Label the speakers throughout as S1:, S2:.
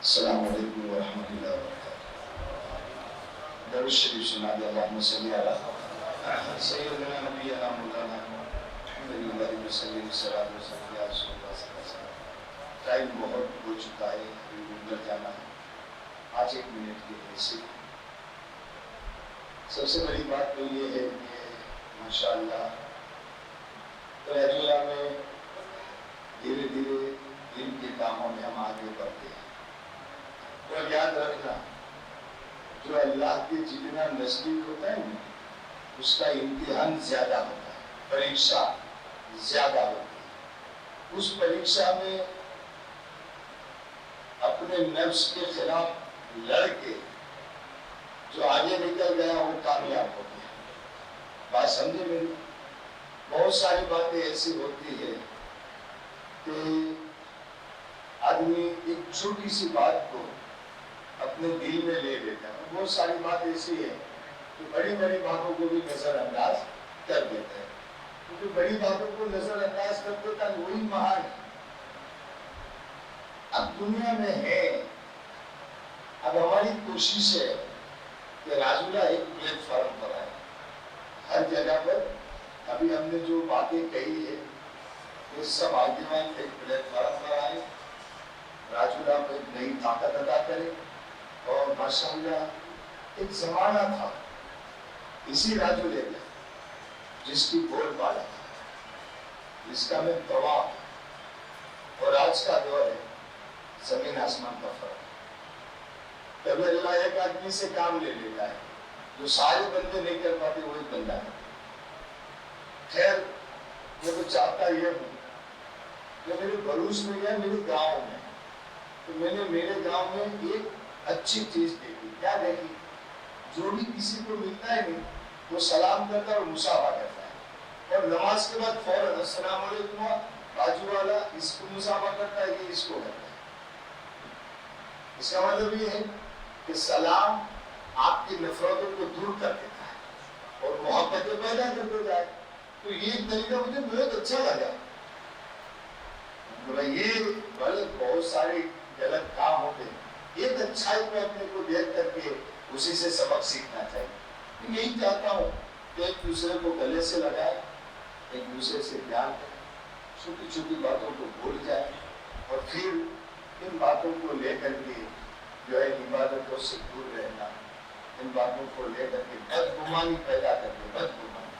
S1: السلام علیکم ورحمۃ اللہ وبرکاتہ۔ درود شریف سنا دے اللہم صلی علی سیدنا نبینا مولانا محمد وعلیہ وسلم صلاۃ و سلام یا رسول اللہ صلی اللہ علیہ وسلم۔ ٹائم بہت ہو چکا ہے، ابھی گزر جانا ہے، 5 منٹ کی حیثیت۔ سب سے بڑی بات تو یہ ہے کہ ماشاءاللہ راجولہ میں دھیرے دھیرے دین کے کاموں میں ہم آگے بڑھتے ہیں۔ اور یاد رکھنا، جو اللہ کے جتنا نزدیک ہوتا ہے نا، اس کا امتحان زیادہ ہوتا ہے، پریکشا زیادہ ہوتی ہے۔ اس پریکشا میں اپنے نفس کے خلاف لڑ کے جو آگے نکل گیا وہ کامیاب ہو گیا۔ بات سمجھے میری؟ بہت ساری باتیں ایسی ہوتی ہے کہ آدمی ایک چھوٹی سی بات کو اپنے دل میں لے لیتا ہے۔ بہت ساری بات ایسی ہے کہ بڑی بڑی باتوں کو بھی نظر انداز کر دیتا ہے، کیونکہ بڑی باتوں کو نظر انداز کر دیتا ہے وہی مہان ہے۔ اب دنیا میں ہے، اب ہماری کوشش ہے کہ راجولہ ایک پلیٹ فارم پر آئے، ہر جگہ پر۔ ابھی ہم نے جو باتیں کہی ہے وہ سب آگیوان ایک پلیٹ فارم پر آئے، راجولہ کو ایک نئی طاقت عطا کرے۔ اور ماشاءاللہ ایک زمانہ تھا اسی راجولے کا جس کی بول بالا تھا، جس کا میں گواہ، اور آج کا دور ہے زمین آسمان کا فرق۔ کبھی اللہ ایک آدمی سے کام لے لیتا ہے، جو سارے بندے نہیں کر پاتے وہ ایک بندہ ہے۔ خیر میں تو چاہتا یہ ہوں کہ میرے بروس میں یا میرے گاؤں میں، تو میں نے میرے گاؤں میں ایک اچھی چیز دیکھی۔ کیا دیکھی؟ جو بھی کسی کو ملتا ہے نہیں وہ سلام کرتا ہے اور مصافحہ کرتا ہے، اور نماز کے بعد فوراً السلام علیکم، بازو والا اس کو مصافحہ کرتا ہے، یہ اس کو کرتا ہے۔ اس کا مطلب یہ ہے کہ سلام آپ کی نفرتوں کو دور کر دیتا ہے اور محبتیں پیدا کر دیتا ہے۔ تو یہ طریقہ مجھے بہت اچھا لگا۔ یہ بہت سارے غلط کام ہوتے ہیں، ایک اچھائی کو اپنے کو دیکھ کر کے اسی سے سبق سیکھنا چاہیے۔ یہی چاہتا ہوں کہ ایک دوسرے کو گلے سے لگائے، ایک دوسرے سے پیار کرے، چھوٹی چھوٹی باتوں کو بھول جائے، اور پھر ان باتوں کو لے کر کے جو ہے عبادتوں سے دور رہنا، ان باتوں کو لے کر کے بدگمانی پیدا کر کے، بدگمانی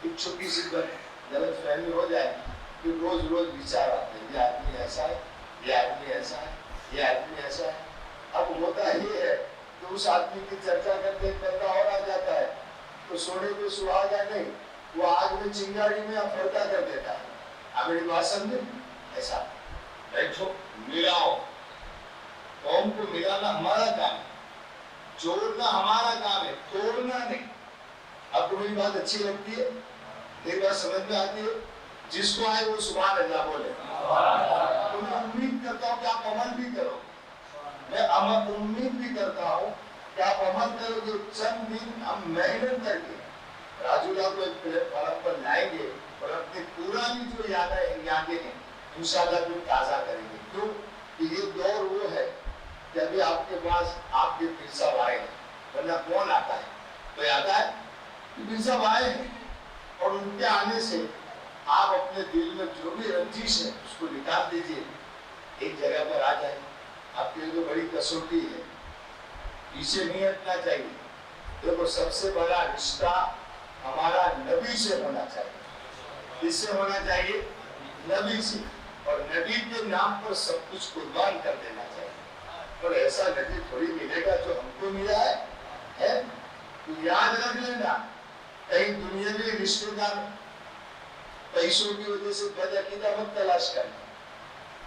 S1: ایک چھوٹی سی غلط فہمی ہو جائے کہ روز روز بچار آتے ہیں، یہ آدمی ایسا ہے، یہ آدمی ایسا ہے، یہ آدمی ایسا ہے۔ اب ہوتا یہ ہے کہ اس آدمی کی چرچا کرتے ایک بندہ اور آ جاتا ہے تو سونے پہ سہاگا نہیں، وہ آگ میں چنگاڑی میں افرتا کر دیتا ہے۔ آپ میری بات سمجھے؟ ایسا بیٹھو، ملاؤ، قوم کو ملانا ہمارا کام ہے، جوڑنا ہمارا کام ہے، توڑنا نہیں۔ آپ کو میری بات اچھی لگتی ہے؟ میری بات سمجھ میں آتی ہے؟ جس کو آئے وہ سبحان اللہ بولے۔ تو میں امید کرتا ہوں کہ آپ عمل بھی کرو، میں امید بھی کرتا ہوں کہ آپ عمل کرو گے۔ چند دن ہم محنت کر کے راجولہ کو ایک پلیٹ فارم پر لائیں گے اور اپنی پرانی جو یادیں ہیں انشاءاللہ بھی تازہ کریں گے۔ کیوں کہ یہ دور وہ ہے کہ ابھی آپ کے پاس آپ کے پیر صاحب آئے ہیں، ورنہ کون آتا ہے؟ کوئی آتا ہے؟ پیر صاحب آئے ہیں، اور ان کے آنے سے آپ اپنے دل میں جو بھی رنجش ہے اس کو نکال دیجئے، ایک جگہ پر آ جائے۔ آپ کے لیے تو بڑی کسوٹی ہے، پیچھے نہیں ہٹنا چاہیے۔ دیکھو سب سے بڑا رشتہ ہمارا نبی سے ہونا چاہیے۔ کس سے ہونا چاہیے؟ نبی سے، اور نبی کے نام پر سب کچھ قربان کر دینا چاہیے۔ اور ایسا نبی تھوڑی ملے گا جو ہم کو ملا ہے؟ تو یاد رکھ لینا، کہیں دنیاوی رشتے دار پیسوں کی وجہ سے بدعقیدہ مت تلاش کرنا،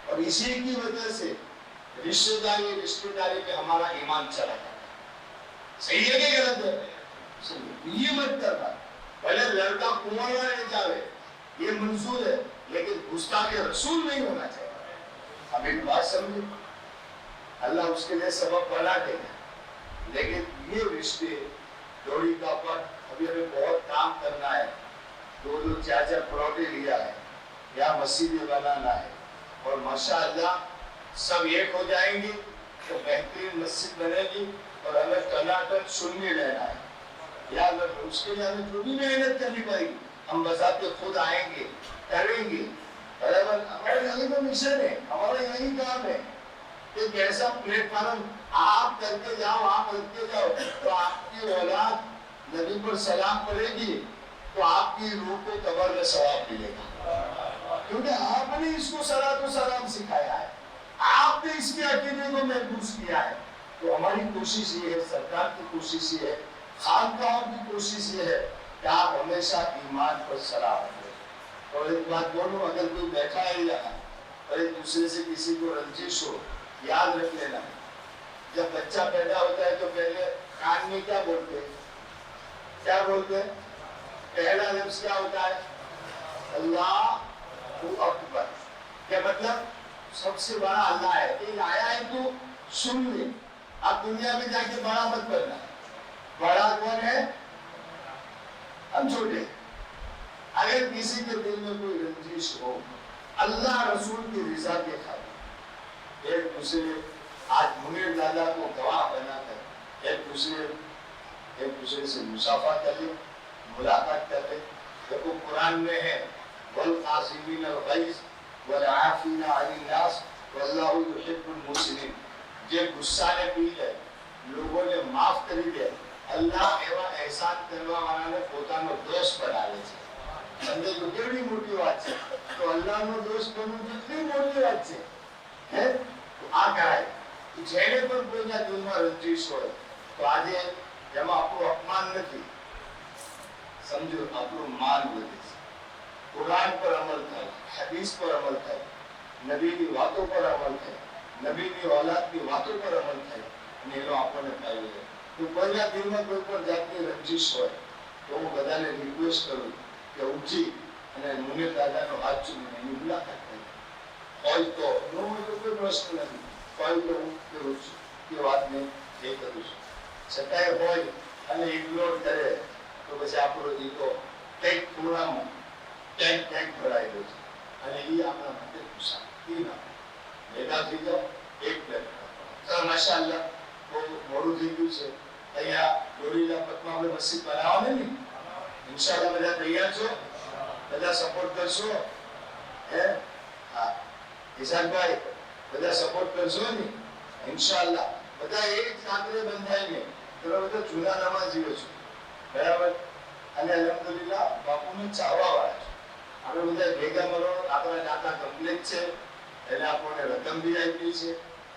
S1: اور اسی کی وجہ سے رشتے داری پہ ہمارا ایمان چلا جاتا ہے۔ صحیح ہے کہ غلط ہے؟ یہ مت کرنا۔ پہلے لڑکا کنواں رہ جاوے یہ منظور ہے، لیکن گستاخ رسول نہیں ہونا چاہیے۔ اب ایک بات سمجھے، اللہ اس کے لیے سبب بنا دے گا، لیکن یہ رشتے ڈوری کا پٹ، ابھی ہمیں بہت کام کرنا ہے، 2 4 پلاٹیں لیا ہے، یا مسجدیں بنانا ہے، اور ماشاءاللہ سب ایک ہو جائیں گے तो बेहतरीन मस्जिद बनेगी और हमें टनाटन शून्य रहना है, याद रखो। उसके लिए हमें जो भी मेहनत करनी पड़ेगी, हम बजाते खुद आएंगे, करेंगे, बराबर। हमारा यही तो मिशन है, हमारा यही काम है कि कैसा प्लेटफॉर्म आप करके जाओ, आप करके जाओ, तो आपकी औलाद नबी पर सलाम पड़ेगी, तो आपकी रूह को कब्र में सवाब मिलेगा, क्योंकि आपने इसको सलातो सलाम सिखाया है, आपने इसके अकीदे को महफूज किया है। तो हमारी कोशिश ये है, सरकार की कोशिश ये है, खानकाहों की कोशिश ये है कि आप हमेशा ईमान पर सलाम रखें। और एक बात बोलूं, अगर कोई बैठा है यहाँ और एक दूसरे से किसी को रंजिश हो, याद रख लेना, जब बच्चा पैदा होता है तो पहले कान में क्या बोलते हैं, क्या बोलते हैं? पहला लफ्ज क्या होता है? अल्लाहु अकबर। क्या मतलब? सबसे बड़ा अल्लाह है। ये आया है तो सुन ले, आप दुनिया में जाके बड़ा मत बनना। बड़ा कौन है? हम छोटे। अगर किसी के दिल में कोई रंजिश हो, अल्लाह रसूल की रिजा के खातिर एक दूसरे, आज मुनीर दादा को गवाह बनाकर एक दूसरे से मुसाफा कर ले, मुलाकात कर ले। देखो कुरान में है, वल कासिमीन अल गैज़ वल आफीना अनिन नास वल्लाहु युहिब्बुल मुहसिनीन। जे गुस्सा ने पी ले, लोगों ने माफ કરી દે, અલ્લાહ એવા એહસાન કરવા વાળાને પોતાનો દોસ્ત બનાવે છે। સમજે તો કેવી મોટી વાત છે। તો અલ્લાહનો દોસ્ત બનવું કેટલી મોટી વાત છે, હે? તો આ કરાય। જેને પણ કોઈના દિલમાં રંજીશ હોય, તો આજે એમાં આપણું અપમાન નથી, સમજો આપણું માન વધે છે। કુરાન પર અમલ થાય, હદીસ પર અમલ થાય, નબીની વાતો પર અમલ થાય, નબીની औलादની વાતો પર અમલ થાય, અને એનો આપણને ફાયદો થાય। તો કોઈના દિલમાં કોઈ પણ જાતની રંજીશ હોય તો હું બધાને રિક્વેસ્ટ કરું કે ઉઠી અને મુનીર દાદાનો હાથ ચૂમીને એની મુલાકાત કરી હોય તો ન હોય તો કોઈ પ્રશ્ન નથી, હોય તો હું કરું છું કે વાતને એ કરું છું। છતાંય હોય અને ઇગ્નોર કરે તો પછી આપણો ઈગો કંઈક ખૂણામાં ક્યાંક ભરાયેલો છે, અને એ આપણા માટે નુકસાન ના। ભેગા થઈ જાઓ, એક પ્લેટ માશાઅલ્લાહ, બહુ મોડું થઈ ગયું છે। અહીંયા દોરીલા પટમાં આપણે મસ્જિદ બનાવવાની ને, ઇન્શાઅલ્લાહ બધા તૈયાર છો? બધા સપોર્ટ કરશો? હે? હા, ઈશાનભાઈ બધા સપોર્ટ કરશો ને? ઇન્શાઅલ્લાહ બધા એક સાથે બંધાઈને, તમે બધા જૂના નમાઝીઓ છો, બરાબર, અને અલ્હમ્દુલિલ્લાહ બાપુને ચાહવા વાળા છો। આપણે બધા ભેગા મળો, આપણા દાતા કમ્પ્લીટ છે, એને આપણને રકમ બી આપી છે,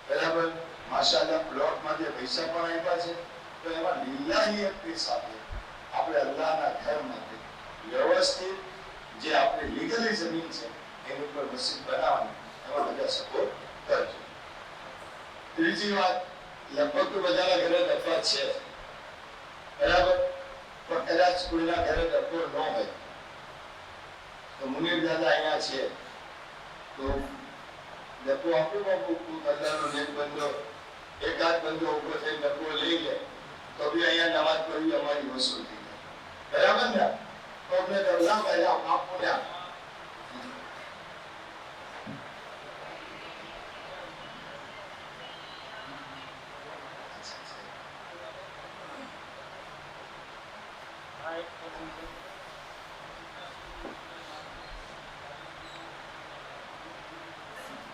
S1: બરાબર, માશાઅલ્લાહ પ્લોટમાંથી પૈસા પણ આપ્યા છે। તો એમાં લીલાહિયતની સાથે આપણે અલ્લાહના ઘર માટે વ્યવસ્થિત જે આપણી લીગલી જમીન છે એની ઉપર મસ્જિદ બનાવવાની, એમાં બધા સપોર્ટ કરજો। ત્રીજી વાત, લગભગ તો બધાના ઘરે ડબ્બા છે, બરાબર, પણ કદાચ કોઈના ઘરે ડબ્બો ન હોય તો મુનીર દાદા અહીંયા છે તો ડબ્બો આપો બાપુ, અલ્લાહનો નેક બંદો, એકાદ બંદો ઉભો થઈને ડબ્બો લઈ લે તો બી અહીંયા નમાઝ પઢવી અમારી વસૂલ થઈ જાય, બરાબર ને? તો અમને ડરલા પહેલા આપો ને।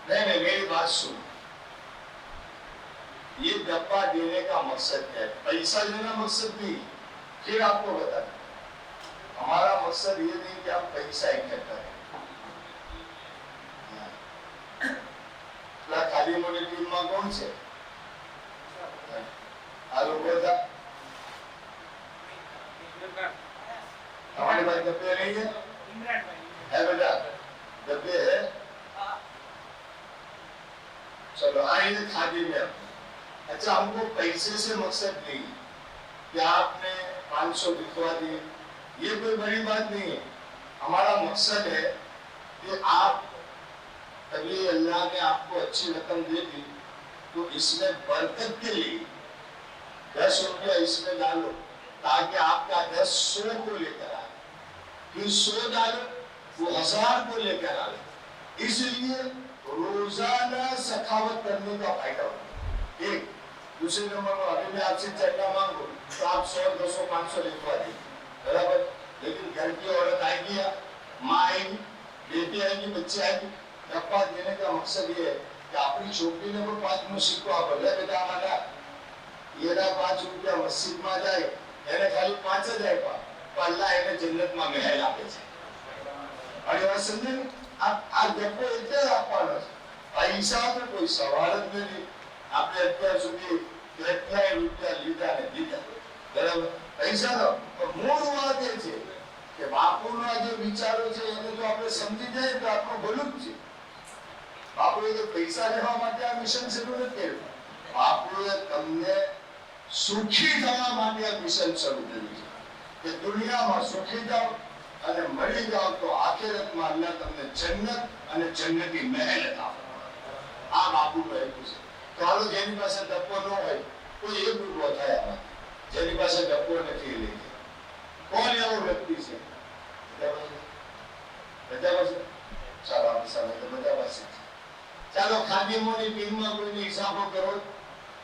S1: नहीं, मेरी बात सुन, ये डब्बा देने का मकसद है, पैसा देना मकसद नहीं। फिर आपको बता दें, हमारा मकसद ये नहीं कि आप पैसा इकट्ठा करें। खाली मोनी टीम में कौन से आ लोगों था, हमारे पास डब्बे नहीं है बेटा? डब्बे है, चलो आइए खादी में। अच्छा, हमको पैसे से मकसद नहीं कि आपने 500 लिखवा दिए, ये कोई बड़ी बात नहीं है। हमारा मकसद है कि आप, अभी अल्लाह ने आपको अच्छी रकम दे दी तो इसमें बरकत के लिए 10 रुपया इसमें डालो ताकि आपका 10 100 को लेकर आए, फिर 100 डालो वो 1000 को लेकर आए। इसलिए रोजाना सखावत करने का फायदा होता है। दूसरे नंबर पर अभी मैं आपसे चलना मांगू तो आप 100, 200, 500 लिखवा दीजिए, बराबर। लेकिन घर की औरत आएगी, माँ आएगी, बेटी आएगी, बच्चे आएगी, डब्बा देने का मकसद ये है कि अपनी छोकरी ने वो 5 નું શીખવા ભલે બેટા મારા એના 5 રૂપિયા મસ્જિદમાં જાય એને ખાલી 5 જ આપ્યા પણ અલ્લાહ એને જન્નતમાં મહેલ આપે છે। અને વાત સમજે ને, આ ડબ્બો એટલે જ આપવાનો છે, પૈસા તો કોઈ સવાલ જ નથી। આપણે અત્યાર સુધી કેટલાય રૂપિયા લીધા ને દીધા, બરાબર। પૈસાનો મૂળ વાત એ છે કે બાપુના જે વિચારો છે એને જો આપણે સમજી જાય તો આપણું ભલું જ છે। બાપુએ તો પૈસા લેવા માટે આ મિશન શરૂ નથી કર્યું, બાપુએ તમને સુખી થવા માટે આ મિશન શરૂ કર્યું છે કે દુનિયામાં સુખી જાઓ અને મળી જાઓ તો આખિરતમાં અલ્લાહ તમને જન્નત અને જન્નતી મહેલ આપે। આ બાપુનો હેતુ છે। તો હાલો જેની પાસે ડબ્બો ન હોય કોઈ એક ઉભો થાય, આમાં જેની પાસે ડબ્બો નથી લઈ જાય, કોણ એવો વ્યક્તિ છે? બધા પાસે ચાલો આપણી સામે તો બધા પાસે છે। ચાલો ખાદીમોની ટીમમાં કોઈને હિસાબો કરવો,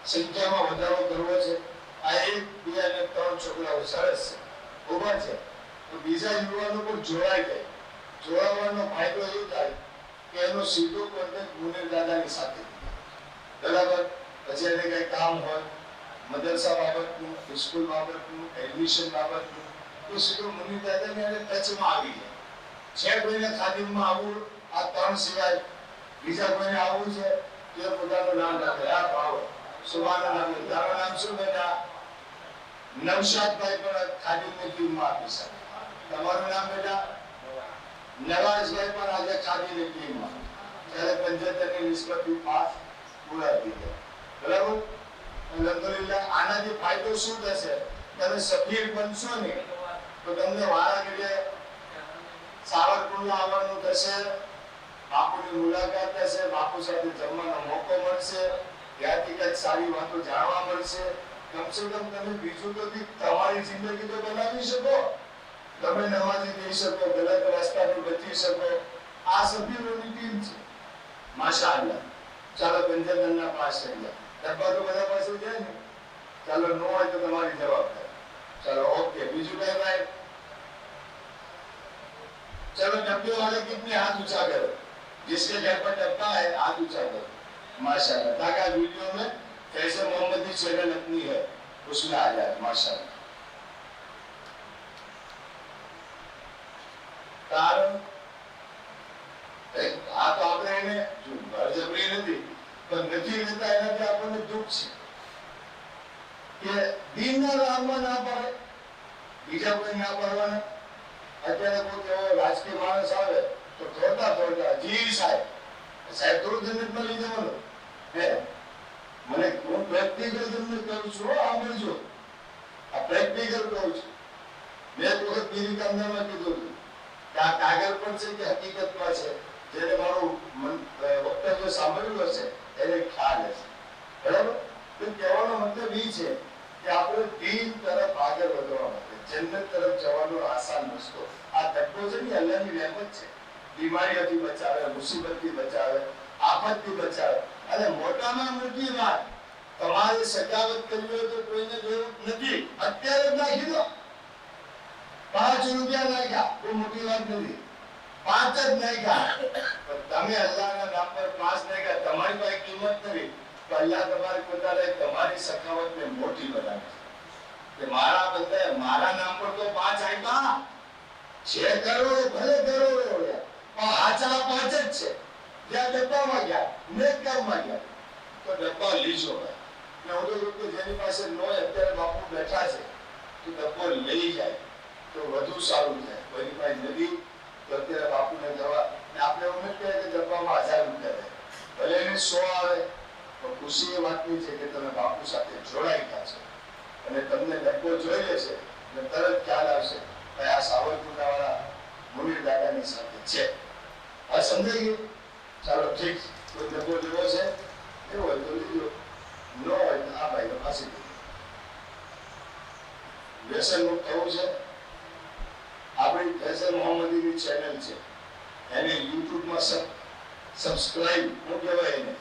S1: સંખ્યામાં વધારો કરવો છે। આ 1, 2 અને 3 છોકરાઓ સરસ છે, ઉભા છે, તો બીજા યુવાનો પણ જોડાઈ જાય। જોડાવાનો ફાયદો એ થાય કે એનો સીધો કોન્ટેક્ટ મુનીર દાદાની સાથે, બરાબર। પછી એને કઈ કામ હોય મદરસા બાબતનું, સ્કૂલ બાબતનું, એડમિશન બાબતનું, તો સીધો મુનીર દાદાની એને ટચમાં આવી જાય। છે કોઈને ખાદીમમાં આવવું આ 3 સિવાય બીજા કોઈને આવવું છે તે પોતાનું નામ લખે। આ ભાવ સુભાનઅલ્લાહ, તારું નામ શું બેટા? નવશાદભાઈ પણ ખાદીમની ટીમમાં આપી શકે। તમારું નામ બેટા? નવાઝભાઈ પણ આજે ખાદીમની ટીમમાં, ત્યારે 75 ની નિસ્બતથી પાસ પૂરા થઈ ગયા, બરાબર। અલ્હમ્દુલિલ્લાહ। આનાથી ફાયદો શું થશે? તમે સફીર બનશો ને તો તમને વારાઘડીએ સાવરકુંડલા આવવાનું થશે, બાપુની મુલાકાત થશે, બાપુ સાથે જમવાનો મોકો મળશે, ત્યાંથી કંઈક સારી વાતો જાણવા મળશે। કમસે કમ તમે બીજું તો તમારી જિંદગી તો બનાવી શકો, તમે નમાઝી થઈ શકો, ગલત રસ્તાથી બચી શકો। આ સભ્યોની ટીમ છે, માશાઅલ્લાહ। ચાલો 75 ના પાસ થઈ ગયા, ડબ્બા તો બધા પાસે છે ને? ચાલો નો હોય તો તમારી જવાબદારી। ચાલો ઓકે, બીજું કઈ ભાઈ? चलो डब्बे वाले कितने हाथ ऊंचा करो, जिसके घर पर डब्बा है हाथ ऊंचा करो, माशाल्लाह, ताकि वीडियो में कैसे मोहम्मदी चैनल अपनी है उसमें आ जाए, माशाल्लाह। कारण આ તો આપણે એને બળજબરી નથી પણ નથી લેતા એનાથી આપણને દુઃખ છે કે દીનના રાહમાં ના પડે, બીજા કોઈ ના પડવાના। અત્યારે કોઈ એવો રાજકીય માણસ આવે તો થોડા જી સાહેબ થોડું જન્નતમાં લઈ જવાનું હે। મને હું પ્રેક્ટિકલ તમને કહું છું, સાંભળજો, આ પ્રેક્ટિકલ કહું છું। મેં એક વખત બીજી કામદારમાં કીધું હતું કે આ કાગળ પણ છે કે હકીકતમાં છે, જેને મારું વક્તવ્ય સાંભળ્યું હશે એને ખ્યાલ હશે, બરાબર। તો કહેવાનો મતલબ એ છે કે આપણે દીન તરફ આગળ વધવા માટે જન્નત તરફ જવાનો આસાન રસ્તો આ ધક્કો છે ને, અલ્લાહની રહેમત છે। બીમારીઓથી બચાવે, મુસીબતથી બચાવે, આફતથી બચાવે। અને મોટામાં મોટી વાત, તમારે સજાવટ કરવી હોય તો કોઈને જરૂર નથી, અત્યારે જ નાખી દો। 5 રૂપિયા નાખ્યા, બહુ મોટી વાત નથી, 5 જ નાખ્યા, પણ તમે અલ્લાહના નામ પર 5 નાખ્યા, તમારી પાસે કિંમત નથી તો અલ્લાહ તમારી પોતાને તમારી સખાવતને મોટી બનાવે છે કે મારા બંદાએ મારા નામ પર તો 5 આપ્યા છે, કરોડો ભલે કરોડો પણ હાચા 5 જ છે। જ્યાં ડબ્બામાં ગયા, નેક કામમાં ગયા તો ડબ્બા લીજો ભાઈ। ને હું તો લોકો જેની પાસે ન હોય, અત્યારે બાપુ બેઠા છે તો ડબ્બો લઈ જાય તો વધુ સારું થાય। કોઈની પાસે નથી તો અત્યારે બાપુને જવા, ને આપણે એવું નથી કહે કે ડબ્બામાં 1000 રૂપિયા થાય, ભલે એને 100 આવે તો ખુશી એ વાતની છે કે તમે બાપુ સાથે જોડાઈ ગયા છો અને તમને ડબ્બો જોઈ લેશે એટલે તરત ખ્યાલ આવશે કે આ સાવરકુંડલાવાળા મુનીર દાદાની સાથે છે। આ સમજાઈ ગયું? ચાલો ઠીક, કોઈ ડબ્બો લેવો છે એવો હોય તો લીધો, ન હોય તો આ ભાઈ પાસે વ્યસન મુક્ત થવું છે। આપણી ફૈઝલ મોહમ્મદીની ચેનલ છે, એને યુટ્યુબમાં સબસ્ક્રાઇબ હું કહેવાય એને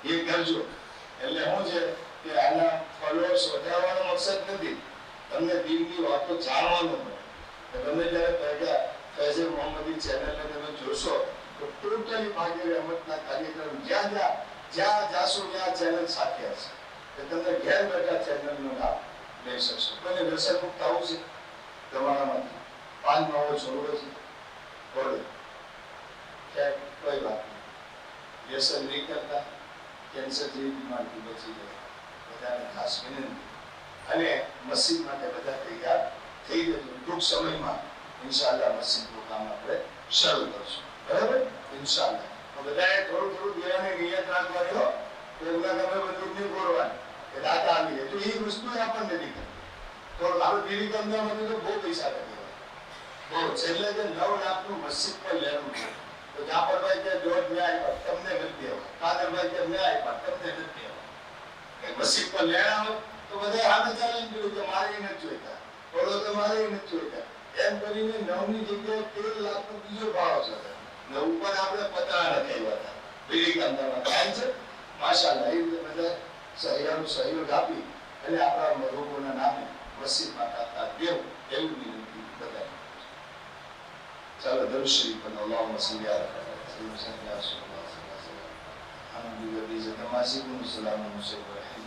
S1: એ કરજો, એટલે શું છે કે આના ફોલોઅર્સ વધારવાનો મકસદ નથી, તમને દિલની વાતો જાણવાનો મળે. તમે જ્યારે પહેલા ફૈઝલ મોહમ્મદી ચેનલને તમે જોશો તો ટોટલી ભાગ્ય રહેમતના કાર્યક્રમ જ્યાં જાશો ત્યાં ચેનલ સાથે હશે. તમને ઘેર બેઠા ચેનલનો લાભ લઈ શકશો. કોઈને વ્યસન મુક્ત થવું છે તમારામાંથી, પાન માવો છોડવો છે, છોડો, કોઈ વાત નહીં. વ્યસન નહીં કરતા, કેન્સર જેવી બીમારીથી બચી જાય. બધાને ખાસ વિનંતી. અને મસ્જિદ માટે બધા તૈયાર થઈ જજો. ટૂંક સમયમાં ઇન્શાઅલ્લાહ મસ્જિદનું કામ આપણે શરૂ કરશું. બરાબર? ઇન્શાઅલ્લાહ. તો બધાએ થોડું થોડું દેવાની નિયત રાખવાની હો. તો એમના તમે બધું નહીં બોલવાનું કે દાતા આવી જાય તો એ વસ્તુ આપણને નથી કરતી. તો આપણે દીદી ધંધામાંથી તો બહુ પૈસા કરી બહુ છેલ્લે કે 9 લાખનું મસ્જિદ પર લેવું છે. તો જાફરભાઈ કે 1.5 આપ્યા તમને નથી દેવા, કાદરભાઈ કે 2 આપ્યા તમને નથી દેવા. મસ્જિદ પર લેણા હોય તો બધા હાથે ચાલીને જોયું કે મારે નથી જોઈતા, થોડો તો મારે નથી જોઈતા. એમ કરીને 9 ની જગ્યાએ 13 લાખનો બીજો ભાવ છે. ને ઉપર આપણે પતરા લખાવ્યા હતા બીડી કાંદામાં. થાય છે માશાઅલ્લાહ. એ બધા સહયોગ આપી અને આપણા લોકોના નામે મસ્જિદમાં તાકાત દેવું એવું વિનંતી બધા. ચાલો દરૂદ શરીફ પર અલ્લાહુમ્મા સલ્લી અલા સય્યિદિના રસૂલિલ્લાહ સલ્લલ્લાહુ અલૈહિ વસલ્લમ. અહમદુલિલ્લાહ બિઝમાસિકુમ સલાmun અલૈહિ.